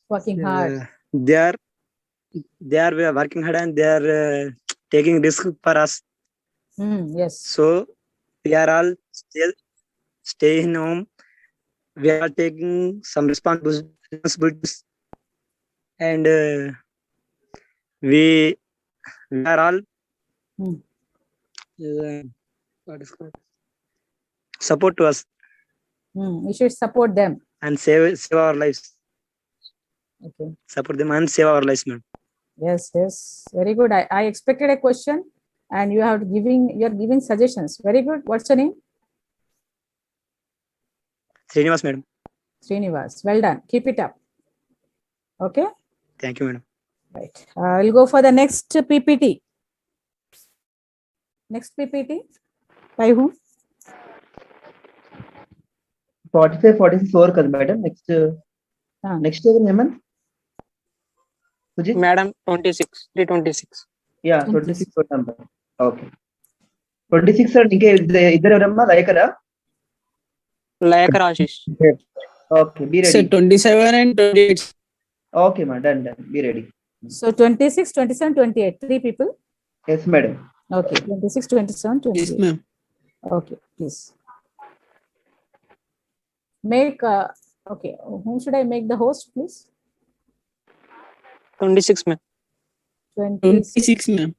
Working hard. They are working hard and they are taking risk for us. Yes. So we are all still stay in home. We are taking some responsibilities, and we are all what is called? Support to us. We should support them and save our lives. Okay. Support them and save our lives, ma'am. Yes, very good. I expected a question, and you are giving suggestions. Very good. What's your name? Srinivas, madam. Srinivas. Well done. Keep it up. Okay. Thank you, madam. Right. I'll go for the next PPT. Next PPT. By whom? 45, 46 over, madam. Next year, Heman. Madam, 26, 326. Yeah, 26 number. Okay. 26 sir, Laikara Ashish. Okay, be ready. Sir, 27 and 28. Okay, madam, done. Be ready. So 26, 27, 28. 3 people? Yes, madam. Okay, 26, 27, 28. Yes, ma'am. Okay, please. Make, okay, whom should I make the host, please? 26, ma'am. 26, ma'am.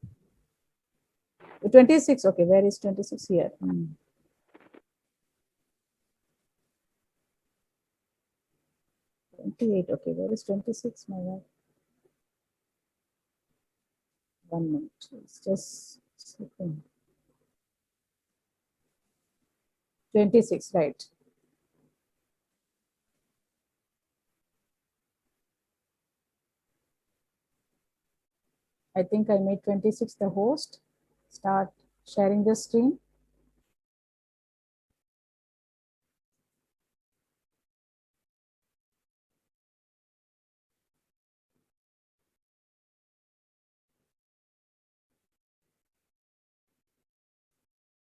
26, okay, where is 26 here? 28, okay, where is 26, my God? 1 minute, it's just second. 26, right. I think I made 26 the host. Start sharing the screen.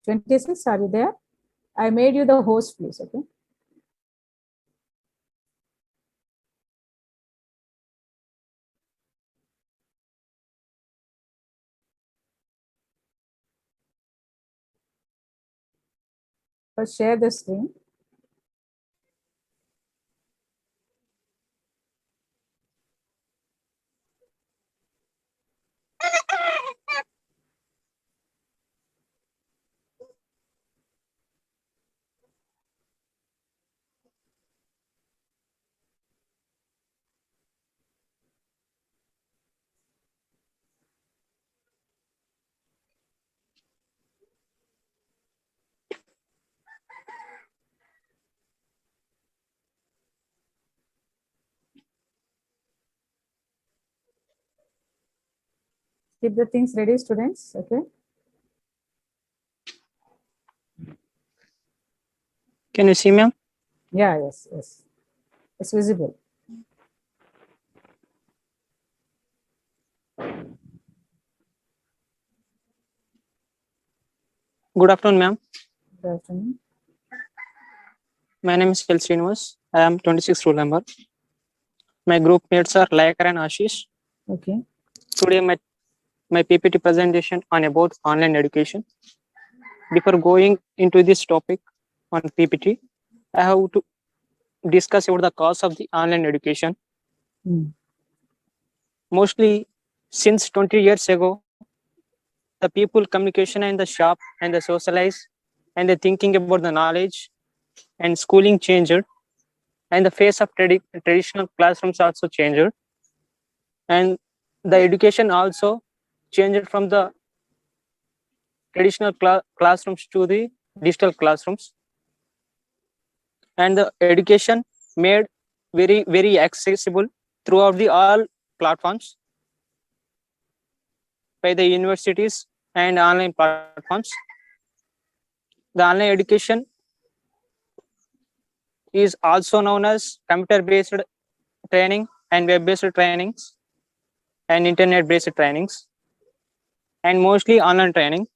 "26, are you there? I made you the host, please, okay? First, share the screen. Keep the things ready, students, okay? Can you see, ma'am? Yeah, yes, yes. It's visible. Good afternoon, ma'am. Good afternoon. My name is L. Srinivas. I am 26 roll number. My group mates are Laikar and Ashish. Okay. Today, my PPT presentation on about online education. Before going into this topic on PPT, I have to discuss about the cause of the online education. Mostly since 20 years ago, the people communication and the shop and the socialize and the thinking about the knowledge and schooling changed, and the face of traditional classrooms also changed, and the education also changed from the traditional classrooms to the digital classrooms, and the education made very accessible throughout the all platforms by the universities and online platforms. The online education is also known as computer-based training and web-based trainings and internet-based trainings, and mostly online training.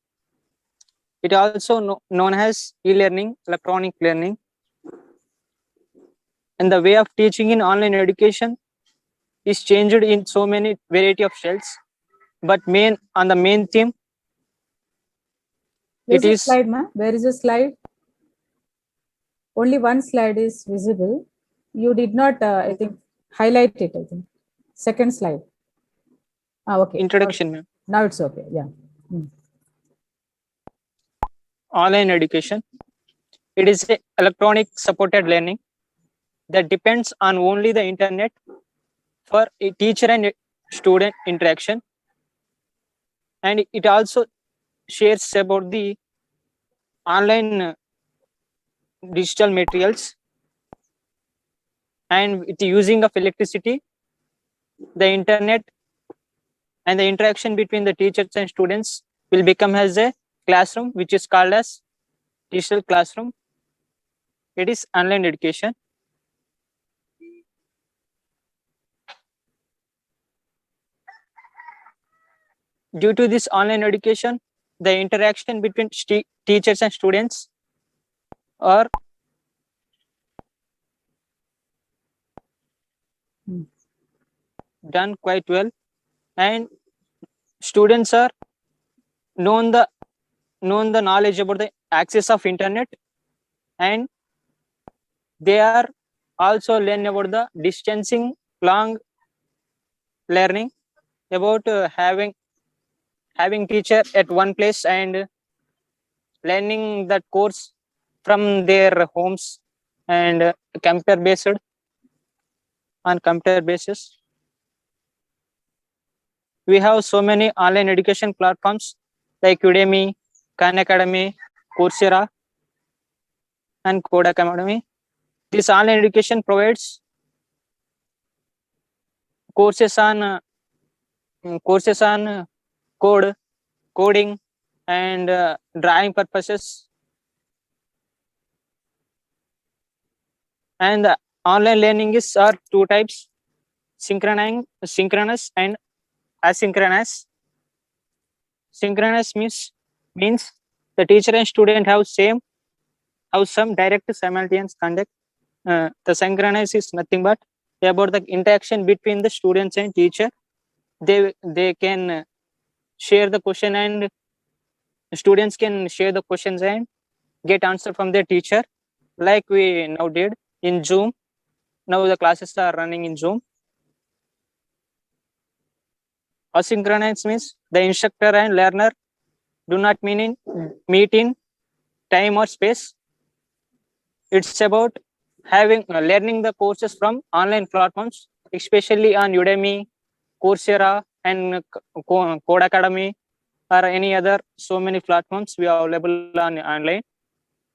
It also known as e-learning, electronic learning. And the way of teaching in online education is changed in so many variety of shells, but on the main theme, Where's it the is slide, ma? Where is the slide? Only one slide is visible. You did not, I think, highlight it, I think. Second slide. Okay. introduction, ma'am. Now it's okay. Yeah. Online education. It is a electronic supported learning that depends on only the internet for a teacher and student interaction, and it also shares about the online digital materials, and with the using of electricity, the internet, and the interaction between the teachers and students will become as a classroom, which is called as digital classroom. It is online education. Due to this online education, the interaction between teachers and students are done quite well, and students are known the knowledge about the access of internet, and they are also learn about the distancing long learning, about having teacher at one place and learning that course from their homes, and computer based on computer basis. We have so many online education platforms like Udemy, Khan Academy, Coursera, and Codecademy. This online education provides courses on coding, and drawing purposes. And online learning are two types: synchronous and asynchronous. Synchronous means the teacher and student have some direct simultaneous contact. The synchronous is nothing but about the interaction between the students and teacher. They can share the question, and students can share the questions and get answer from their teacher, like we now did in Zoom. Now the classes are running in Zoom. Asynchronous means the instructor and learner do not meet in time or space. It's about having learning the courses from online platforms, especially on Udemy, Coursera, and Codecademy, or any other so many platforms we are available on online.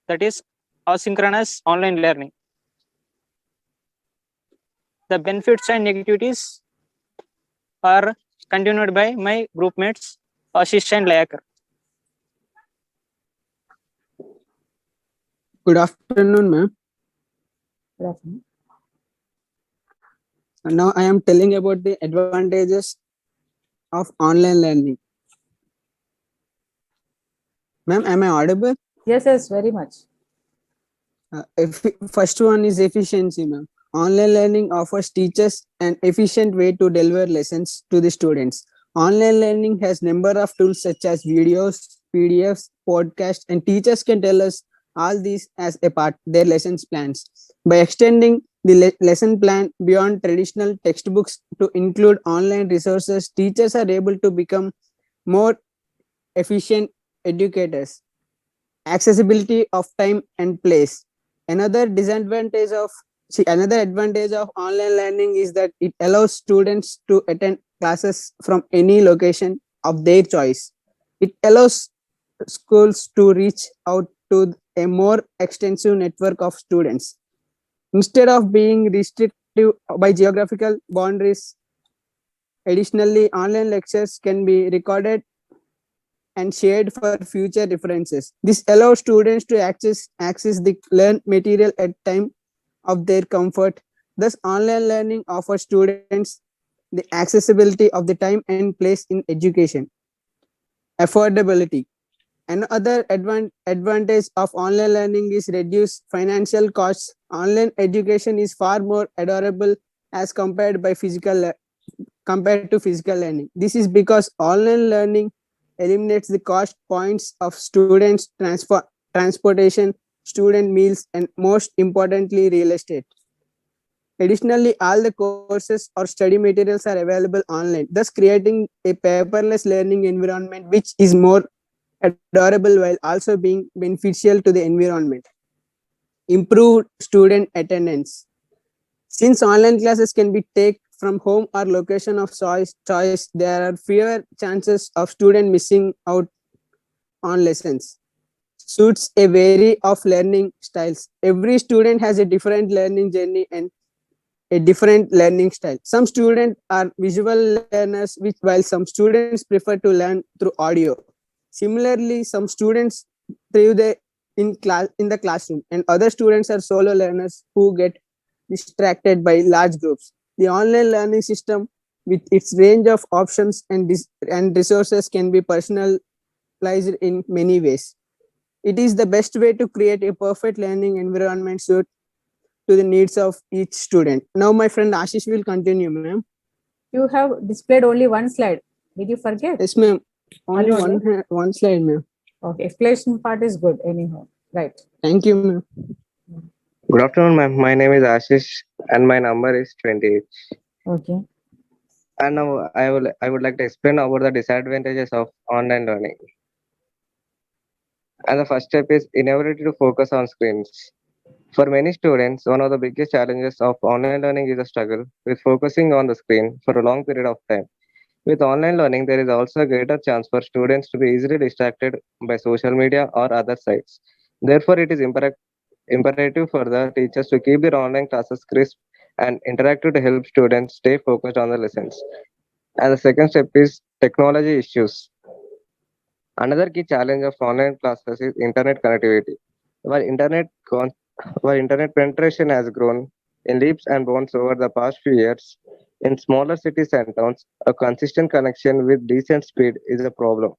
That is asynchronous online learning. The benefits and negativities are continued by my group mates, Ashish and Layakar. Good afternoon, ma'am. Good afternoon. Now I am telling about the advantages of online learning. Ma'am, am I audible? Yes, very much. First one is efficiency, ma'am. Online learning offers teachers an efficient way to deliver lessons to the students. Online learning has number of tools such as videos, PDFs, podcasts, and teachers can tell us all these as a part their lessons plans. By extending the lesson plan beyond traditional textbooks to include online resources, teachers are able to become more efficient educators. Accessibility of time and place. Another advantage of online learning is that it allows students to attend classes from any location of their choice. It allows schools to reach out to a more extensive network of students instead of being restrictive by geographical boundaries. Additionally, online lectures can be recorded and shared for future references. This allows students to access the learned material at time of their comfort. Thus, online learning offers students the accessibility of the time and place in education. Affordability. Another advantage of online learning is reduced financial costs. Online education is far more adorable as compared to physical learning. This is because online learning eliminates the cost points of students' transportation, student meals, and most importantly, real estate. Additionally, all the courses or study materials are available online, thus creating a paperless learning environment which is more adorable while also being beneficial to the environment. Improved student attendance. Since online classes can be taken from home or location of choice, there are fewer chances of student missing out on lessons. Suits a vary of learning styles. Every student has a different learning journey and a different learning style. Some students are visual learners, while some students prefer to learn through audio. Similarly, some students thrive in the classroom, and other students are solo learners who get distracted by large groups. The online learning system, with its range of options and resources, can be personalized in many ways. It is the best way to create a perfect learning environment suited to the needs of each student. Now, my friend Ashish will continue, ma'am. You have displayed only one slide. Did you forget? Yes, ma'am. Only Hello, one slide, ma'am. Okay, explanation part is good anyhow. Right. Thank you, ma'am. Good afternoon, ma'am. My name is Ashish and my number is 28. Okay. And now I would like to explain about the disadvantages of online learning. And the first step is inability to focus on screens. For many students, one of the biggest challenges of online learning is a struggle with focusing on the screen for a long period of time. With online learning, there is also a greater chance for students to be easily distracted by social media or other sites. Therefore, it is imperative for the teachers to keep their online classes crisp and interactive to help students stay focused on the lessons. And the second step is technology issues. Another key challenge of online classes is internet connectivity. While internet penetration has grown in leaps and bounds over the past few years, in smaller cities and towns, a consistent connection with decent speed is a problem.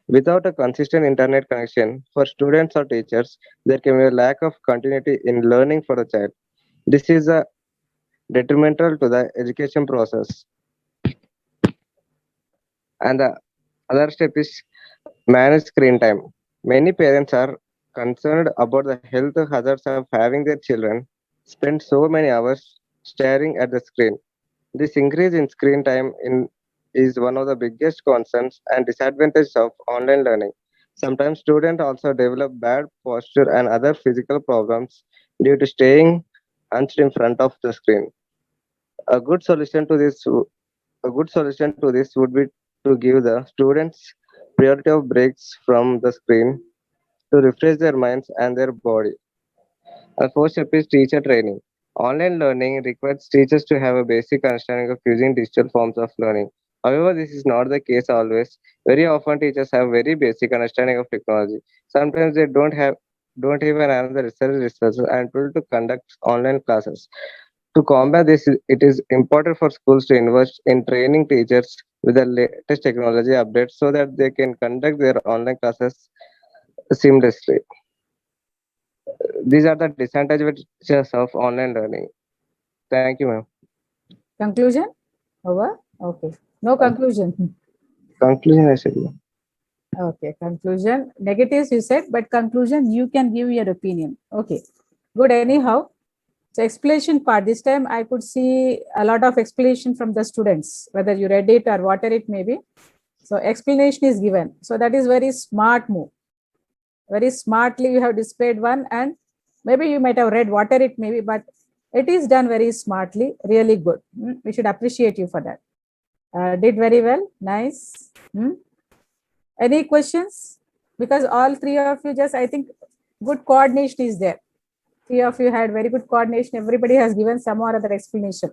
Without a consistent internet connection for students or teachers, there can be a lack of continuity in learning for the child. This is a detrimental to the education process. And the other step is manage screen time. Many parents are concerned about the health hazards of having their children spend so many hours staring at the screen. This increase in screen time is one of the biggest concerns and disadvantages of online learning. Sometimes students also develop bad posture and other physical problems due to staying hunched in front of the screen. A good solution to this would be to give the students priority of breaks from the screen to refresh their minds and their body. The fourth step is teacher training. Online learning requires teachers to have a basic understanding of using digital forms of learning. However, this is not the case always. Very often, teachers have very basic understanding of technology. Sometimes they don't even have the resources and tool to conduct online classes. To combat this, it is important for schools to invest in training teachers with the latest technology updates so that they can conduct their online classes seamlessly. These are the disadvantages of online learning. Thank you, ma'am. Conclusion? Over? Okay. No conclusion. Conclusion, I said. Okay. Conclusion. Negatives you said, but conclusion you can give your opinion. Okay. Good. Anyhow. So explanation part, this time I could see a lot of explanation from the students, whether you read it or whatever it may be. So explanation is given. So that is very smart move. Very smartly you have displayed one, and maybe you might have read whatever it may be, but it is done very smartly, really good. We should appreciate you for that. Did very well, nice. Any questions? Because all three of you just, I think good coordination is there. Three of you had very good coordination. Everybody has given some or other explanation.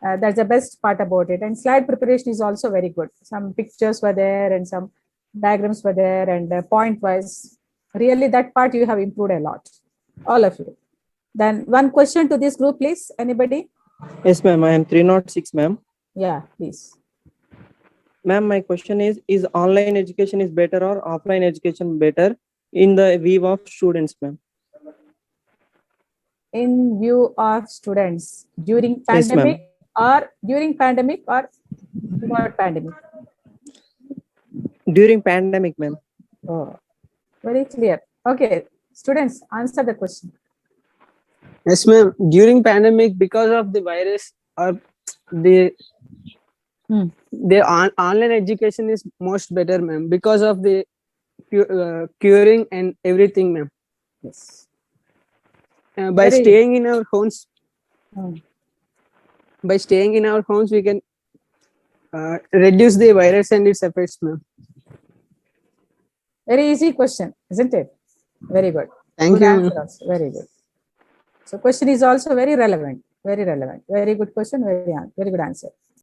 That's the best part about it. And slide preparation is also very good. Some pictures were there and some diagrams were there, and point wise, really that part you have improved a lot. All of you. Then one question to this group, please. Anybody? Yes, ma'am. I am 306, ma'am. Yeah, please. Ma'am, my question is online education is better or offline education better in the view of students, ma'am? in view of students during Yes, ma'am. pandemic or without pandemic? During pandemic, ma'am. Oh, very clear. Okay, students, answer the question. Yes, ma'am. During pandemic, because of the virus or the Hmm. online education is most better, ma'am, because of the curing and everything, ma'am. Yes. By Very- staying in our homes, Hmm. we can reduce the virus and its effects, ma'am. Very easy question, isn't it? Very good. Thank Good you, ma'am. answer also. Very good. So question is also very relevant. Very relevant. Very good question. Very good answer.